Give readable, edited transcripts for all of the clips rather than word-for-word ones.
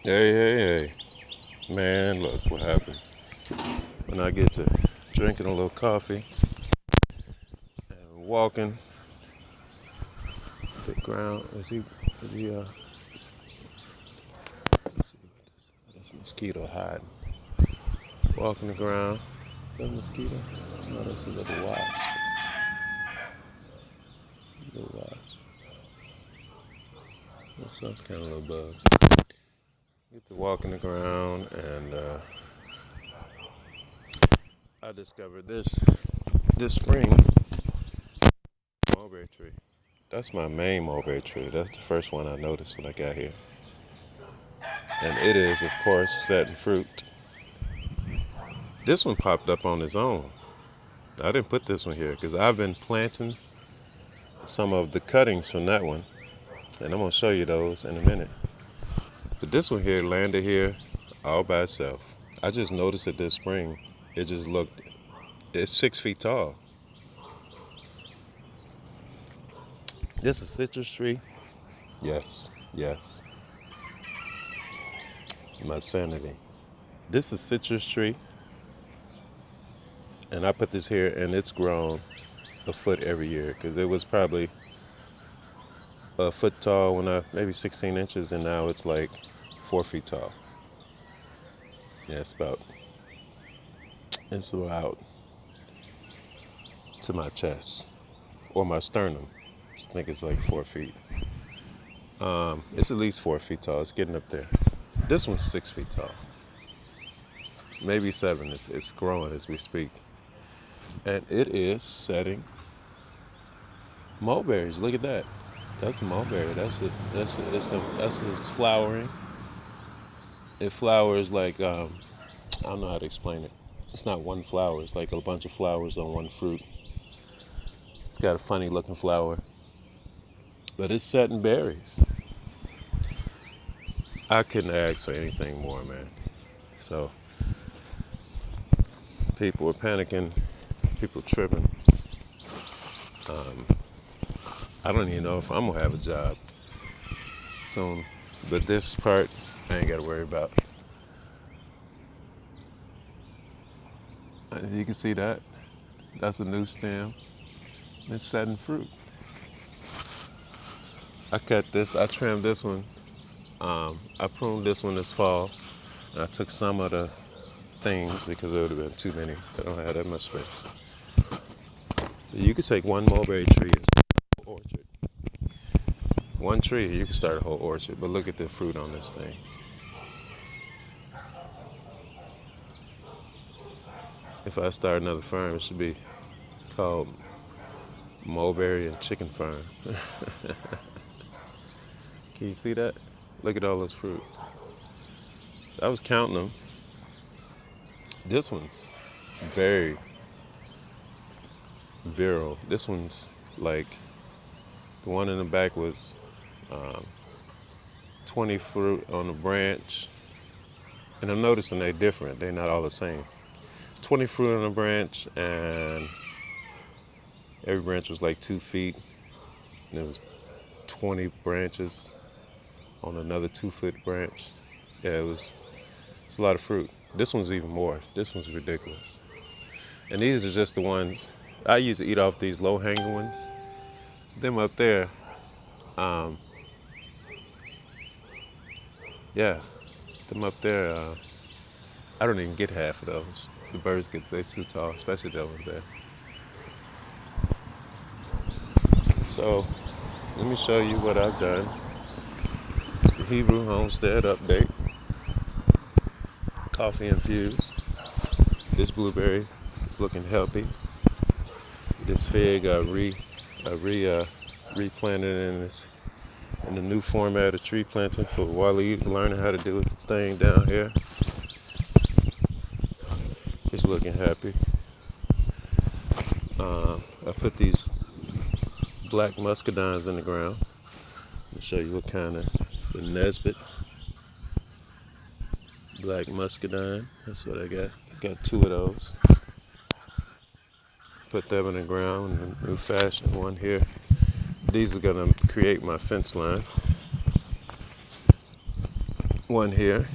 Hey, hey, hey. Man, look what happened. When I get to drinking a little coffee and walking the ground, let's see what this mosquito hiding. Walking the ground. That mosquito? No, that's a little wasp. Little wasp. That's some kind of little bug. Get to walking the ground and I discovered this spring mulberry tree. That's my main mulberry tree. That's the first one I noticed when I got here. And it is, of course, setting fruit. This one popped up on its own. I didn't put this one here because I've been planting some of the cuttings from that one. And I'm going to show you those in a minute. But this one here landed here all by itself. I just noticed it this spring. It just looked, it's 6 feet tall. This is a citrus tree. Yes, yes. My sanity. This is citrus tree. And I put this here and it's grown a foot every year because it was probably a foot tall when maybe 16 inches, and now it's like 4 feet tall. Yeah, it's about to my chest or my sternum. I think it's like 4 feet. It's at least 4 feet tall. It's getting up there. This one's 6 feet tall, maybe seven. It's growing as we speak, and it is setting mulberries. Look at that. That's a mulberry. That's it. It's flowering. It flowers like I don't know how to explain it. It's not one flower. It's like a bunch of flowers on one fruit. It's got a funny looking flower, but it's setting berries. I couldn't ask for anything more, man. So people were panicking, people tripping. I don't even know if I'm gonna have a job soon, but this part I ain't got to worry about. You can see that. That's a new stem. It's setting fruit. I cut this. I trimmed this one. I pruned this one this fall. And I took some of the things because it would have been too many. I don't have that much space. You could take one mulberry tree and start a whole orchard. One tree, you can start a whole orchard. But look at the fruit on this thing. If I start another farm, it should be called Mulberry and Chicken Farm. Can you see that? Look at all those fruit. I was counting them. This one's very virile. This one's like the one in the back was um, 20 fruit on the branch. And I'm noticing they're different. They're not all the same. 20 fruit on a branch, and every branch was like 2 feet. And there was 20 branches on another 2 foot branch. Yeah, it's a lot of fruit. This one's even more. This one's ridiculous. And these are just the ones I used to eat off these low hanging ones. Them up there, um, yeah, them up there. I don't even get half of those. The birds get they too tall, especially that one there. So let me show you what I've done. It's the Hebrew Homestead update. Coffee infused. This blueberry is looking healthy. This fig replanted in the new format of tree planting for Wally learning how to do his thing down here. It's looking happy. I put these black muscadines in the ground. I'll show you what kind of. It's a Nesbit black muscadine. That's what I got. Got two of those. Put them in the ground in a new fashion. One here. These are gonna create my fence line. one here.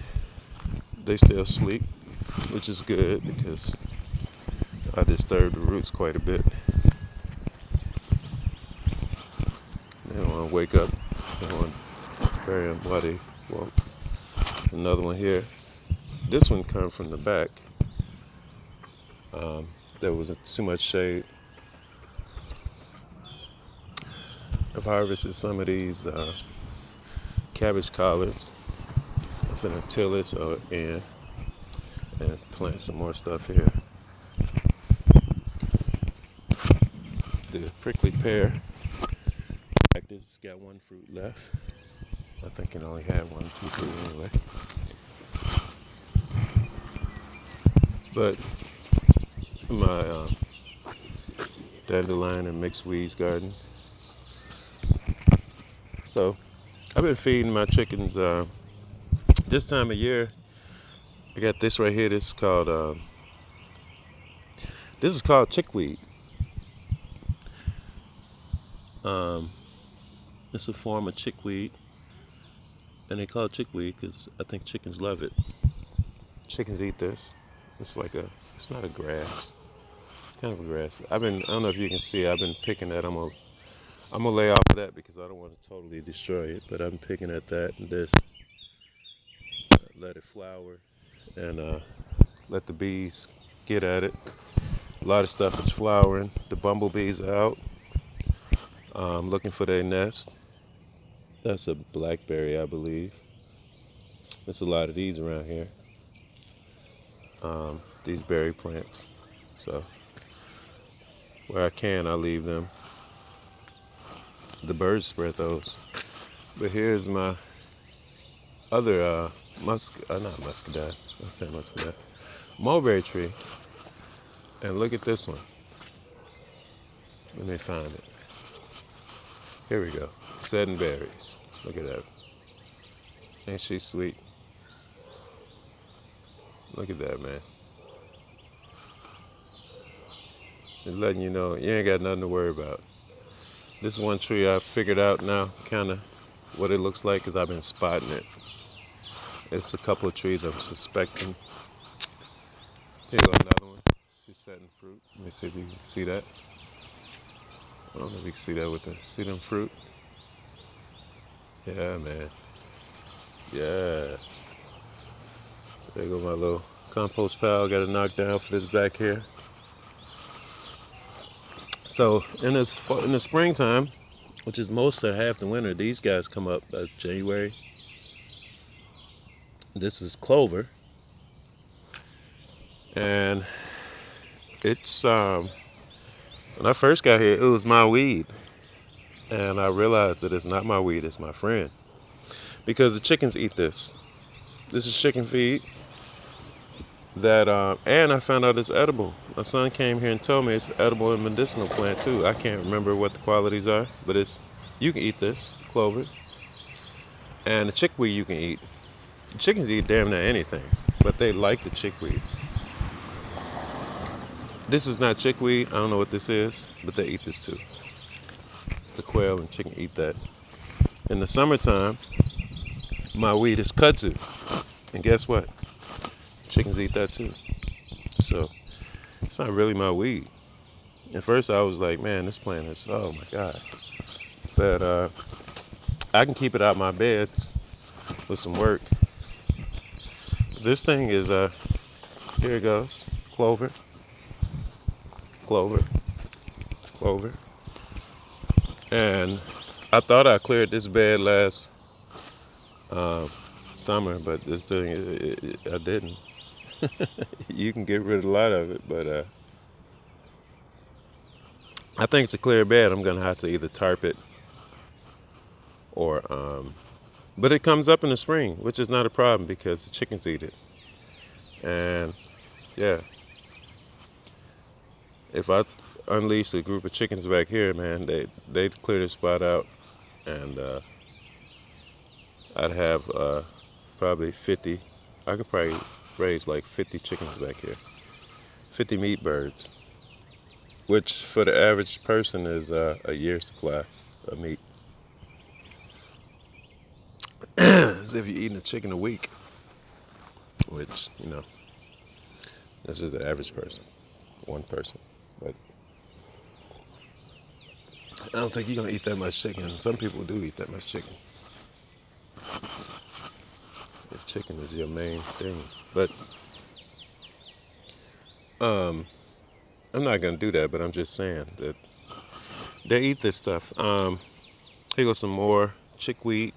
They still sleep, which is good because I disturb the roots quite a bit. They don't want to wake up. They don't want to bury them while they woke. Another one here. This one come from the back. There wasn't too much shade. I've harvested some of these cabbage collards. I'm finna till this in and plant some more stuff here. The prickly pear. This got one fruit left. I think it only had 1, 2, 3 anyway. But my dandelion and mixed weeds garden. So I've been feeding my chickens this time of year. I got this right here. This is called chickweed. It's a form of chickweed, and they call it chickweed because I think chickens love it. Chickens eat this. It's not a grass. It's kind of a grass. I don't know if you can see. I've been picking that. I'm gonna lay off of that because I don't want to totally destroy it. But I'm picking at that and this. Let it flower and let the bees get at it. A lot of stuff is flowering. The bumblebees are out looking for their nest. That's a blackberry, I believe. There's a lot of these around here. These berry plants. So where I can, I leave them. The birds spread those. But here's my other not muscadine. I'm saying muscadine. Mulberry tree. And look at this one. Let me find it. Here we go. Setting berries. Look at that. Ain't she sweet? Look at that, man. It's letting you know you ain't got nothing to worry about. This is one tree I figured out now, kind of what it looks like, because I've been spotting it. It's a couple of trees I'm suspecting. Here goes another one. She's setting fruit. Let me see if you can see that. I don't know if you can see that see them fruit? Yeah, man. Yeah. There go my little compost pile. Got it knocked down for this back here. So in the springtime, which is most of half the winter, these guys come up January. This is clover, and it's when I first got here, it was my weed, and I realized that it's not my weed, it's my friend, because the chickens eat this. This is chicken feed. And I found out it's edible. My son came here and told me it's edible and medicinal plant too. I can't remember what the qualities are, but you can eat this clover, and the chickweed you can eat. The chickens eat damn near anything, but they like the chickweed. This is not chickweed. I don't know what this is, but they eat this too. The quail and chicken eat that. In the summertime, my weed is kudzu, and guess what? Chickens eat that too. So it's not really my weed. At first I was like, man, this plant is, oh my God. But I can keep it out my beds with some work. This thing is, here it goes. Clover, clover, clover. And I thought I cleared this bed last summer, but this thing, I didn't. You can get rid of a lot of it, but I think it's a clear bed. I'm gonna have to either tarp it or but it comes up in the spring, which is not a problem because the chickens eat it. And yeah, if I unleash a group of chickens back here, man, they'd clear the spot out, and I'd have probably 50. I could probably raise like 50 chickens back here, 50 meat birds, which for the average person is a year's supply of meat. as if you're eating a chicken a week, which, that's just the average person, one person. But I don't think you're going to eat that much chicken. Some people do eat that much chicken, if chicken is your main thing. But I'm not going to do that, but I'm just saying that they eat this stuff. Here goes some more chickweed.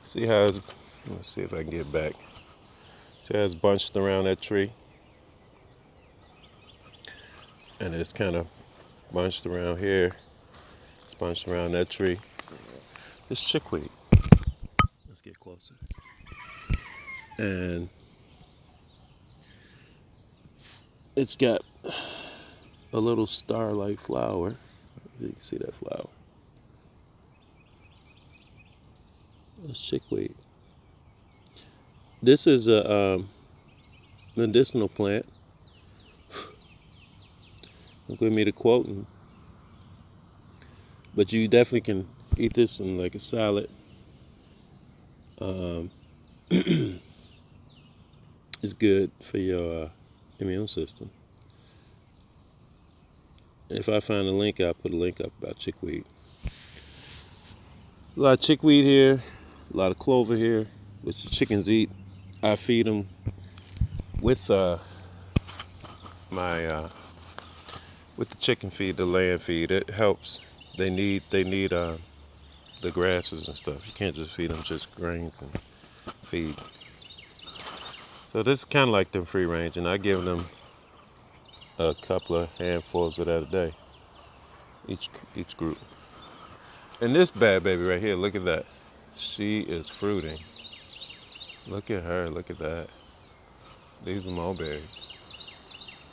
See how it's, let's see if I can get back. See how it's bunched around that tree? And it's kind of bunched around here. It's bunched around that tree. It's chickweed. Let's get closer. And it's got a little star-like flower. You can see that flower. That's chickweed. This is a medicinal plant. Don't give me the quoting. But you definitely can eat this in like a salad. It's good for your immune system. If I find a link, I'll put a link up about chickweed. A lot of chickweed here, a lot of clover here, which the chickens eat. I feed them with with the chicken feed, the land feed. It helps. They need the grasses and stuff. You can't just feed them just grains and feed. So this is kind of like them free range, and I give them a couple of handfuls of that a day, each group. And this bad baby right here, look at that. She is fruiting. Look at her, look at that. These are mulberries.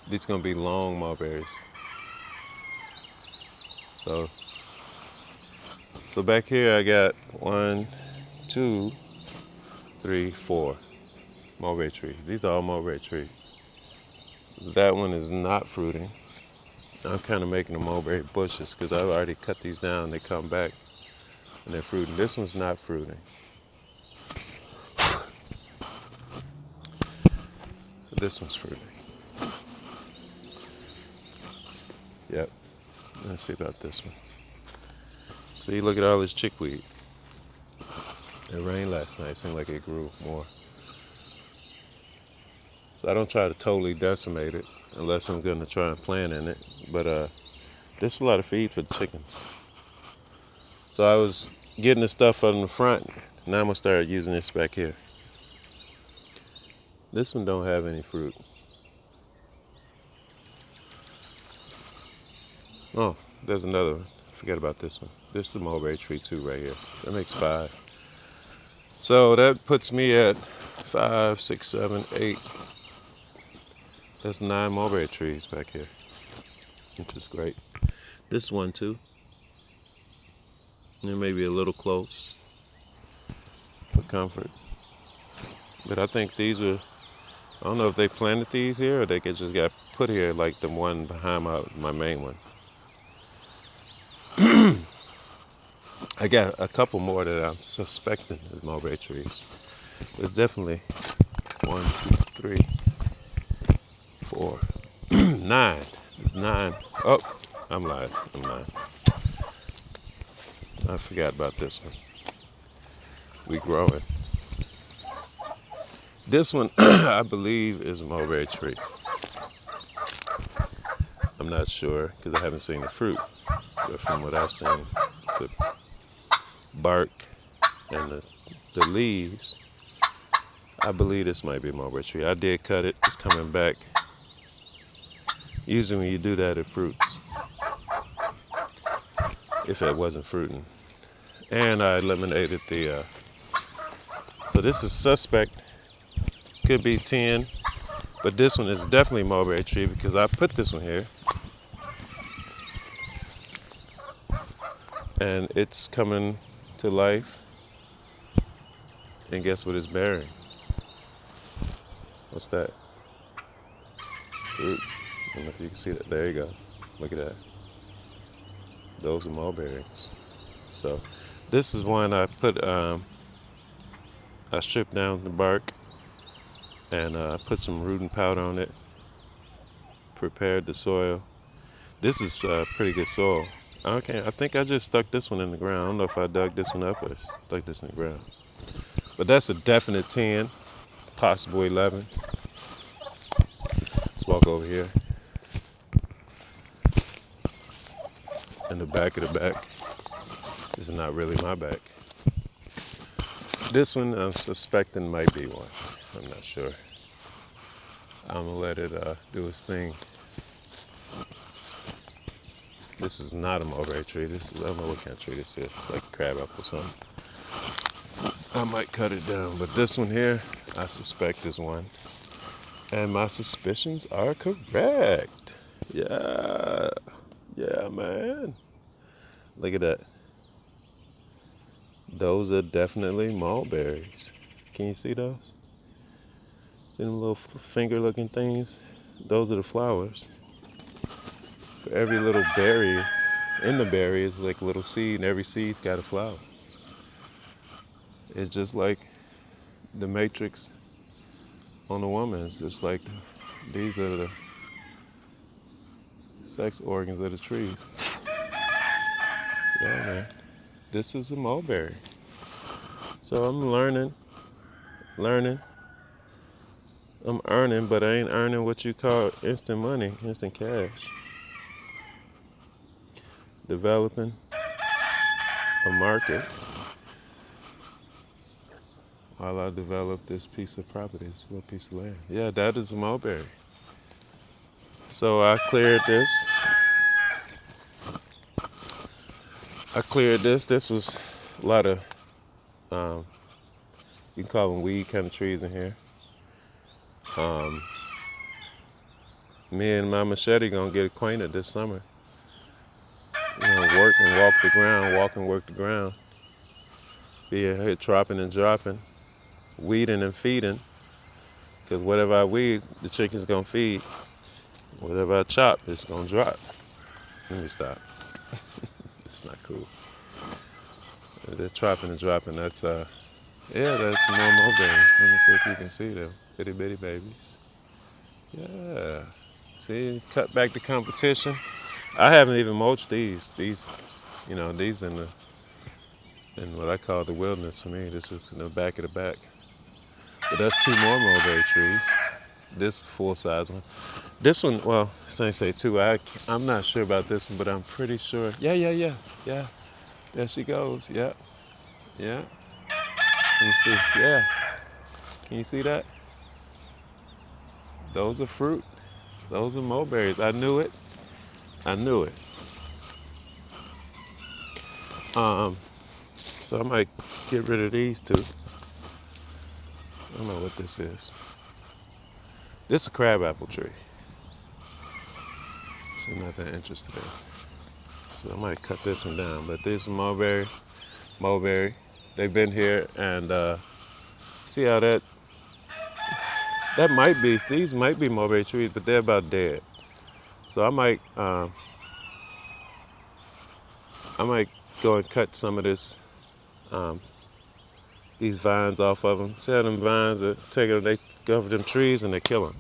These are gonna be long mulberries. So back here I got 1, 2, 3, 4 mulberry trees. These are all mulberry trees. That one is not fruiting. I'm kind of making the mulberry bushes because I've already cut these down. They come back and they're fruiting. This one's not fruiting. This one's fruiting. Yep. Let's see about this one. See, look at all this chickweed. It rained last night. It seemed like it grew more. So I don't try to totally decimate it unless I'm going to try and plant in it. But there's a lot of feed for the chickens. So I was getting the stuff on the front. Now I'm going to start using this back here. This one don't have any fruit. Oh, there's another one. Forget about this one. This is a mulberry tree too right here. That makes 5. So that puts me at 5, 6, 7, 8. That's 9 mulberry trees back here, which is great. This one too. It may be a little close for comfort. But I think these were, I don't know if they planted these here or they just got put here like the one behind my main one. I got a couple more that I'm suspecting is mulberry trees. There's definitely 1, 2, 3, 4, 9. There's 9. Oh, I'm lying. I forgot about this one. We growing. This one, I believe, is a mulberry tree. I'm not sure because I haven't seen the fruit. But from what I've seen, the bark and the leaves, I believe this might be a mulberry tree. I did cut it. It's coming back. Usually when you do that, it fruits. If it wasn't fruiting. And I eliminated the, so this is suspect. Could be 10. But this one is definitely mulberry tree because I put this one here. And it's coming to life. And guess what it's bearing? What's that? Fruit. I don't know if you can see that. There you go. Look at that. Those are mulberries. So this is one I put I stripped down the bark and put some rooting powder on it, prepared the soil. This is pretty good soil. Okay, I think I just stuck this one in the ground. I don't know if I dug this one up or stuck this in the ground. But that's a definite 10, possible 11. Let's walk over here in the back of the back. This is not really my back. This one I'm suspecting might be one. I'm not sure. I'm gonna let it do its thing. This is not a mulberry tree. This is, I don't know what kind of tree this is. It's like a crab apple or something. I might cut it down, but this one here, I suspect is one. And my suspicions are correct. Yeah. Yeah, man. Look at that. Those are definitely mulberries. Can you see those? See them little finger-looking things? Those are the flowers. For every little berry in the berry is like a little seed, and every seed's got a flower. It's just like the matrix on a woman. It's just like these are the sex organs of the trees. Yeah, man. This is a mulberry. So I'm learning. I'm earning, but I ain't earning what you call instant money, instant cash. Developing a market while I develop this piece of property, this little piece of land. Yeah, that is a mulberry. So I cleared this. This was a lot of, you can call them weed kind of trees in here. Me and my machete gonna get acquainted this summer. You know, work and walk the ground, walk and work the ground. Be here chopping and dropping, weeding and feeding. Because whatever I weed, the chicken's gonna feed. Whatever I chop, it's gonna drop. Let me stop. It's not cool. They're chopping and dropping. That's yeah, that's more mulberries. Let me see if you can see them. Bitty bitty babies. Yeah. See, cut back the competition. I haven't even mulched these. These in what I call the wilderness for me. This is in the back of the back. But that's two more mulberry trees. This full size one. This one, well, I say two. I'm not sure about this one, but I'm pretty sure. Yeah. There she goes. Yeah. Can you see? Yeah. Can you see that? Those are fruit. Those are mulberries. I knew it. So I might get rid of these two. I don't know what this is. This is a crabapple tree. So I'm not that interested in. So I might cut this one down. But this is mulberry. They've been here and see how that might be. These might be mulberry trees, but they're about dead. So I might go and cut some of this these vines off of them. See how them vines are taking them, they cover them trees and they kill them.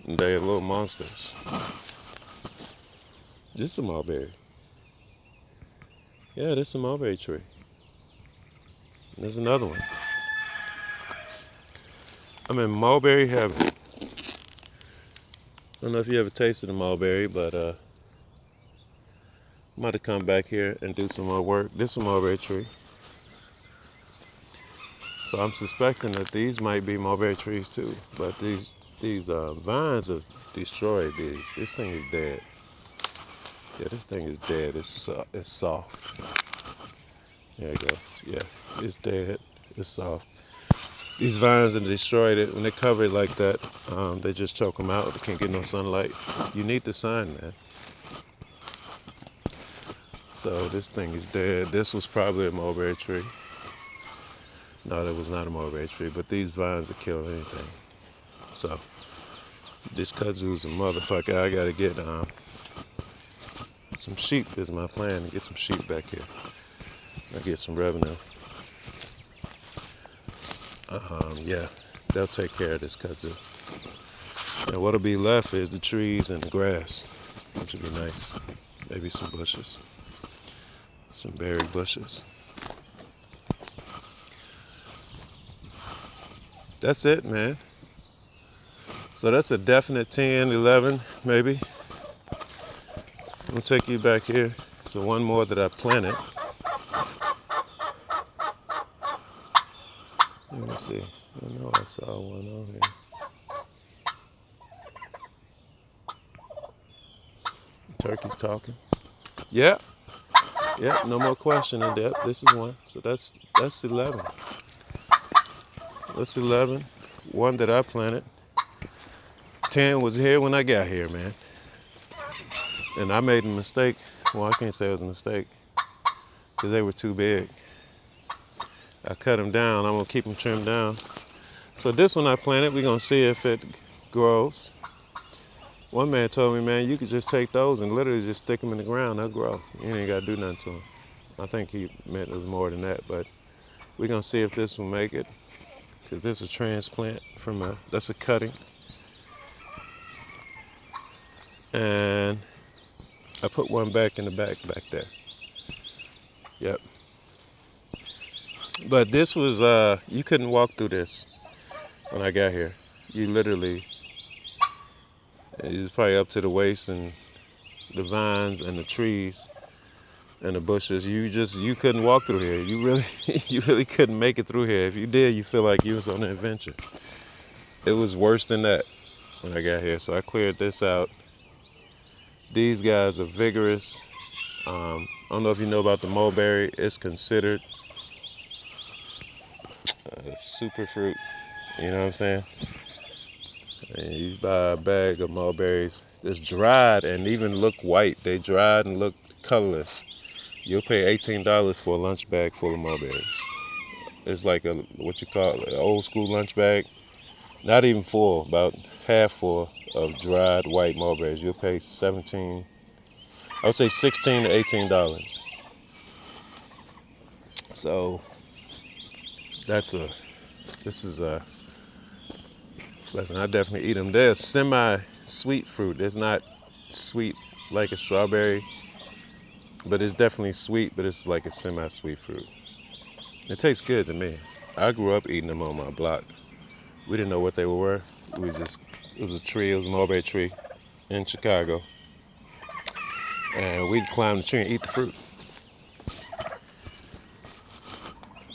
And they're little monsters. This is a mulberry. Yeah, this is a mulberry tree. There's another one. I'm in mulberry heaven. I don't know if you ever tasted a mulberry, but I'm about to come back here and do some more work. This is a mulberry tree. So I'm suspecting that these might be mulberry trees too. But these vines have destroyed these. This thing is dead. Yeah, this thing is dead. It's soft. There it goes. Yeah, it's dead. It's soft. These vines have destroyed it. When they cover it like that, they just choke them out. They can't get no sunlight. You need the sun, man. So this thing is dead. This was probably a mulberry tree. No, that was not a mulberry tree, but these vines will kill anything. So this kudzu's a motherfucker. I gotta get some sheep is my plan, to get some sheep back here. I get some revenue. Yeah, they'll take care of this kudzu. And what'll be left is the trees and the grass, which will be nice. Maybe some bushes, some berry bushes. That's it, man. So that's a definite 10, 11, maybe. I'm gonna take you back here to one more that I planted. Let me see. I know I saw one on here. Turkey's talking. Yeah, yeah, no more question in depth. This is one. So that's 11. That's 11. One that I planted. 10 was here when I got here, man. And I made a mistake. Well, I can't say it was a mistake because they were too big. I cut them down. I'm gonna keep them trimmed down. So this one I planted. We're gonna see if it grows. One man told me, man, you could just take those and literally just stick them in the ground. They'll grow. You ain't gotta do nothing to them. I think he meant it was more than that, but we're gonna see if this will make it. Because this is a transplant from that's a cutting. And I put one back in the back there. Yep. But this was, you couldn't walk through this when I got here. You literally, it was probably up to the waist, and the vines and the trees and the bushes. You couldn't walk through here. You really, you really couldn't make it through here. If you did, you feel like you was on an adventure. It was worse than that when I got here. So I cleared this out. These guys are vigorous. I don't know if you know about the mulberry. It's considered a super fruit. You know what I'm saying? And you buy a bag of mulberries that's dried and even look white. They dried and look colorless. You'll pay $18 for a lunch bag full of mulberries. It's like what you call an old school lunch bag. Not even full, about half full of dried white mulberries. You'll pay I would say $16 to $18. So this is a listen, I definitely eat them. They're semi-sweet fruit. It's not sweet like a strawberry, but it's definitely sweet, but it's like a semi-sweet fruit. It tastes good to me. I grew up eating them on my block. We didn't know what they were. It was a tree, it was a mulberry tree in Chicago. And we'd climb the tree and eat the fruit.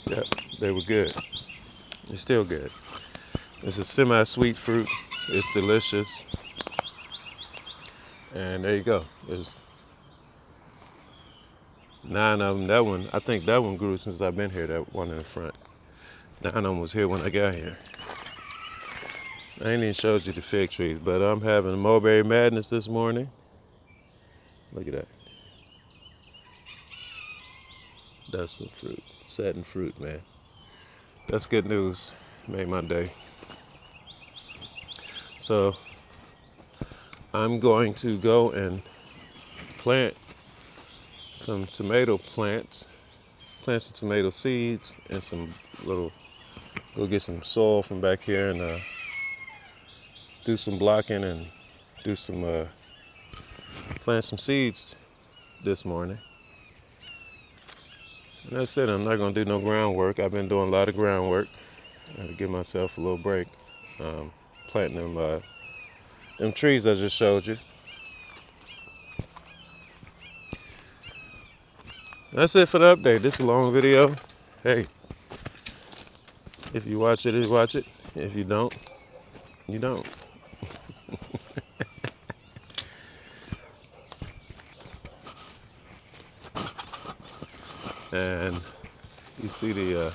Yep, they were good. It's still good. It's a semi-sweet fruit. It's delicious. And there you go. There's 9 of them. That one, I think that one grew since I've been here, that one in the front. 9 of them was here when I got here. I ain't even showed you the fig trees, but I'm having a mulberry madness this morning. Look at that. That's some fruit. Satin fruit, man. That's good news. Made my day. So I'm going to go and plant some tomato plants, plant some tomato seeds and go get some soil from back here and do some blocking and plant some seeds this morning. And that's it. I'm not going to do no groundwork. I've been doing a lot of groundwork. I had to give myself a little break. Planting them trees I just showed you. That's it for the update. This is a long video. Hey, if you watch it, you watch it. If you don't, you don't. And you see the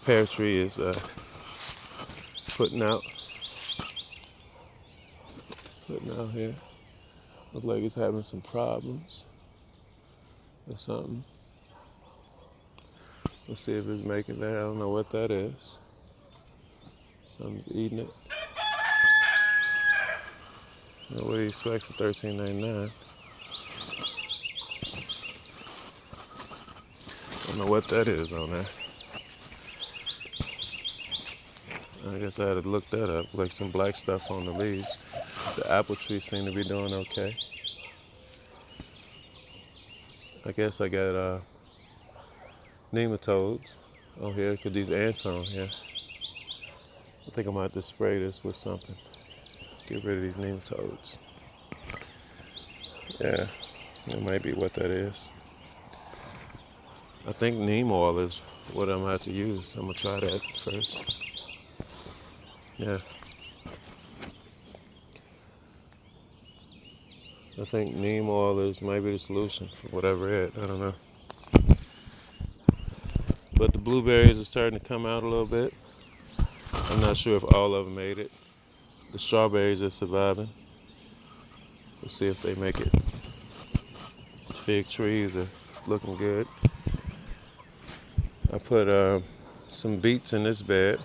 pear tree is putting out here. Looks like it's having some problems or something. Let's see if it's making that. I don't know what that is. Something's eating it. What do you expect for $13.99? I don't know what that is on there. I guess I had to look that up. Like some black stuff on the leaves. The apple trees seem to be doing okay. I guess I got nematodes on here because these ants on here. I think I might have to spray this with something. Get rid of these nematodes. Yeah, that might be what that is. I think neem oil is what I'm going to have to use. I'm going to try that first. Yeah. I think neem oil is maybe the solution for whatever it. I don't know. But the blueberries are starting to come out a little bit. I'm not sure if all of them made it. The strawberries are surviving. We'll see if they make it. Fig trees are looking good. I put some beets in this bed.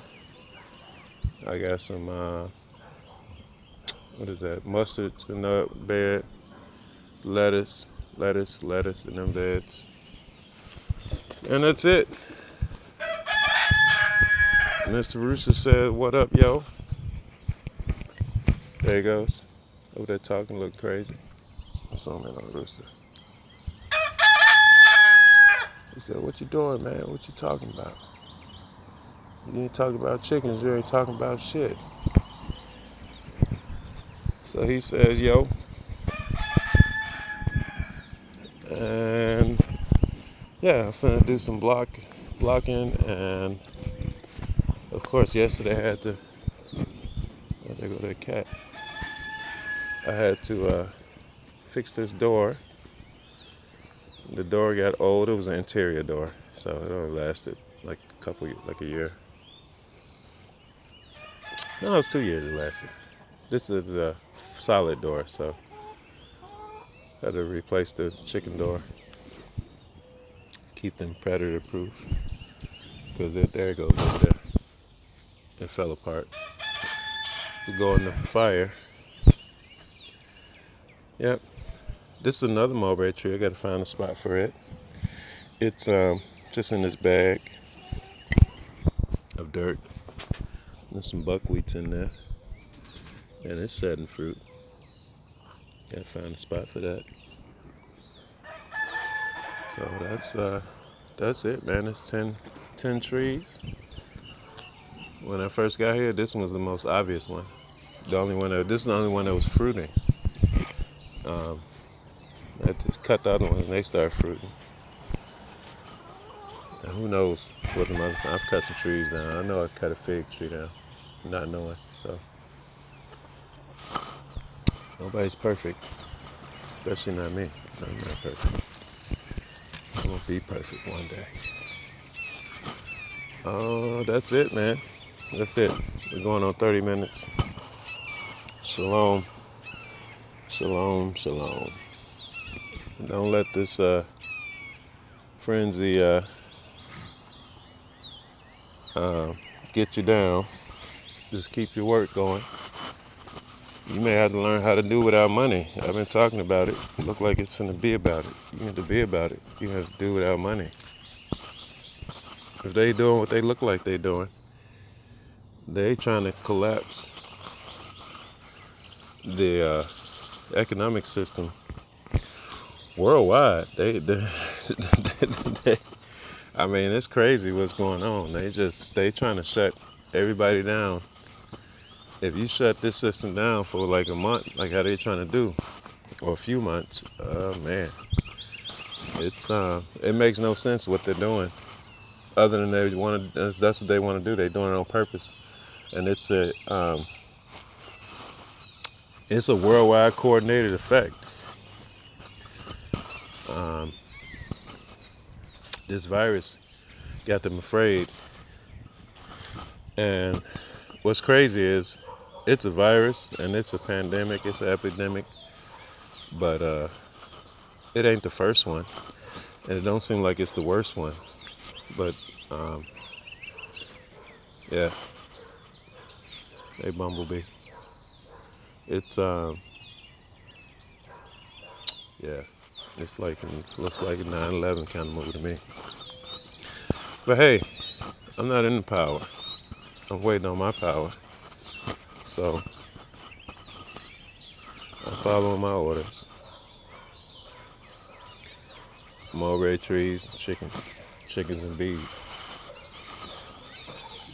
I got some, what is that? Mustards in the bed. Lettuce in them beds. And that's it. Mr. Rooster said, "What up, yo?" There he goes. Over there talking, looking crazy. Zoom in on the rooster. He said, "What you doing, man? What you talking about? You ain't talking about chickens, you ain't talking about shit." So he says, "Yo." And yeah, I'm finna do some blocking, and of course yesterday I had to, oh, there go that cat. I had to fix this door. The door got old. It was an interior door, so it only lasted like a year. No, it was 2 years it lasted. This is a solid door, so I had to replace the chicken door to keep them predator proof. Because there it goes over there. It fell apart. To go in the fire. Yep. This is another mulberry tree. I got to find a spot for it. It's just in this bag of dirt. There's some buckwheats in there. And it's setting fruit. Got to find a spot for that. So that's it, man. It's 10 trees. When I first got here, this one was the most obvious one. This is the only one that was fruiting. I had to cut the other ones and they start fruiting. And who knows what the mother. I've cut some trees down. I know I cut a fig tree down, not knowing. So nobody's perfect, especially not me. I'm not perfect. I'm gonna be perfect one day. Oh, that's it, man. That's it. We're going on 30 minutes. Shalom, shalom, shalom. Don't let this frenzy get you down. Just keep your work going. You may have to learn how to do without money. I've been talking about it. It look like it's finna be about it. You have to be about it. You have to do without money. If they doing what they look like they doing, they trying to collapse the economic system worldwide. They I mean, it's crazy what's going on. They trying to shut everybody down. If you shut this system down for like a month, like how they trying to do, or a few months, man, it makes no sense what they're doing. Other than they want to, that's what they want to do. They're doing it on purpose, and it's a worldwide coordinated effect. This virus got them afraid, and what's crazy is it's a virus and it's a pandemic, it's an epidemic, but it ain't the first one, and it don't seem like it's the worst one. But yeah, hey Bumblebee, it's yeah, it's like looks like a 9/11 kind of movie to me. But hey, I'm not in the power. I'm waiting on my power. So I'm following my orders. Mulberry trees, chickens and bees.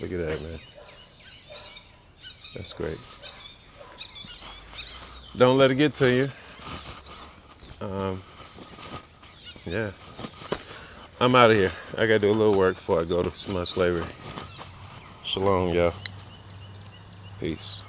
Look at that, man. That's great. Don't let it get to you. Yeah. I'm out of here. I gotta do a little work before I go to my slavery. Shalom, y'all. Peace.